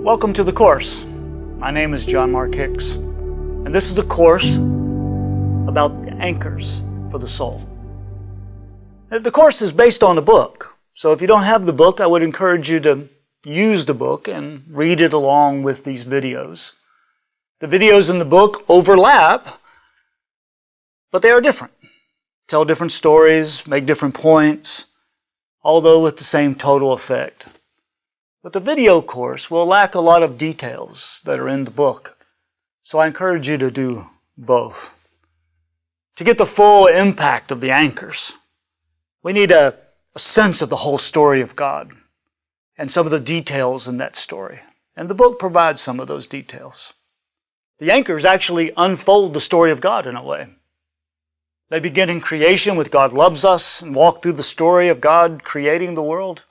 Welcome to the course. My name is John Mark Hicks, and this is a course about the anchors for the soul. The course is based on a book, so if you don't have the book, I would encourage you to use the book and read it along with these videos. The videos in the book overlap, but they are different. Tell different stories, make different points, although with the same total effect. But the video course will lack a lot of details that are in the book, so I encourage you to do both. To get the full impact of the anchors, we need a sense of the whole story of God and some of the details in that story. And the book provides some of those details. The anchors actually unfold the story of God in a way. They begin in creation with God loves us and walk through the story of God creating the world.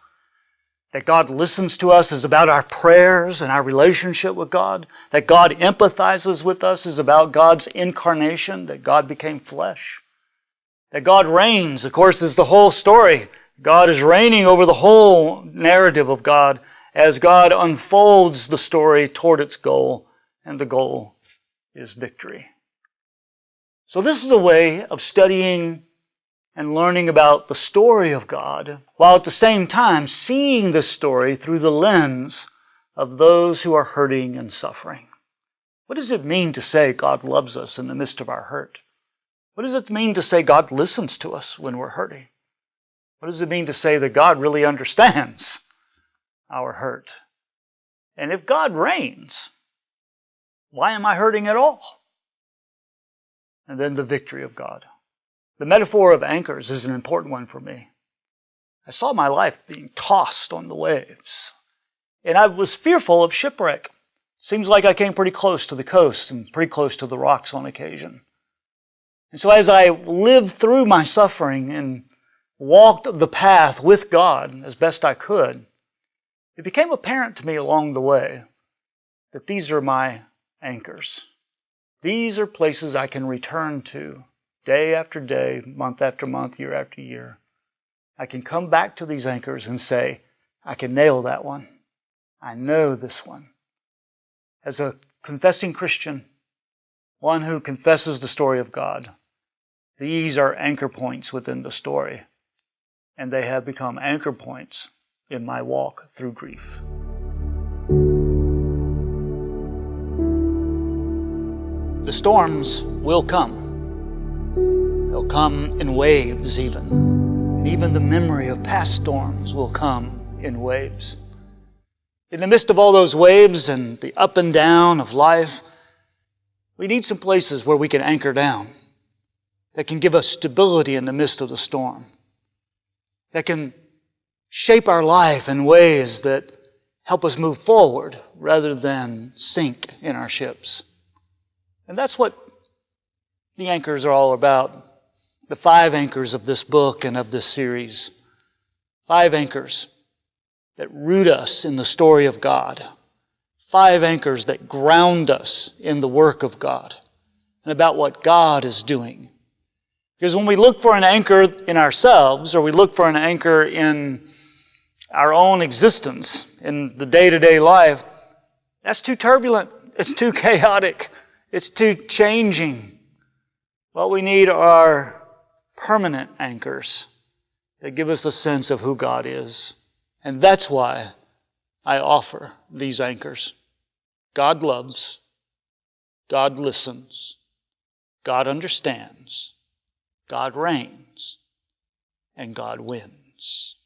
That God listens to us is about our prayers and our relationship with God. That God empathizes with us is about God's incarnation, that God became flesh. That God reigns, of course, is the whole story. God is reigning over the whole narrative of God as God unfolds the story toward its goal, and the goal is victory. So this is a way of studying and learning about the story of God, while at the same time seeing the story through the lens of those who are hurting and suffering. What does it mean to say God loves us in the midst of our hurt? What does it mean to say God listens to us when we're hurting? What does it mean to say that God really understands our hurt? And if God reigns, why am I hurting at all? And then the victory of God. The metaphor of anchors is an important one for me. I saw my life being tossed on the waves, and I was fearful of shipwreck. Seems like I came pretty close to the coast and pretty close to the rocks on occasion. And so as I lived through my suffering and walked the path with God as best I could, it became apparent to me along the way that these are my anchors. These are places I can return to day after day, month after month, year after year. I can come back to these anchors and say, I can nail that one. I know this one. As a confessing Christian, one who confesses the story of God, these are anchor points within the story, and they have become anchor points in my walk through grief. The storms will come. They'll come in waves even. And even the memory of past storms will come in waves. In the midst of all those waves and the up and down of life, we need some places where we can anchor down, that can give us stability in the midst of the storm, that can shape our life in ways that help us move forward rather than sink in our ships. And that's what the anchors are all about. The 5 anchors of this book and of this series. 5 anchors that root us in the story of God. 5 anchors that ground us in the work of God and about what God is doing. Because when we look for an anchor in ourselves, or we look for an anchor in our own existence, in the day-to-day life, that's too turbulent. It's too chaotic. It's too changing. What we need are permanent anchors that give us a sense of who God is. And that's why I offer these anchors. God loves, God listens, God understands, God reigns, and God wins.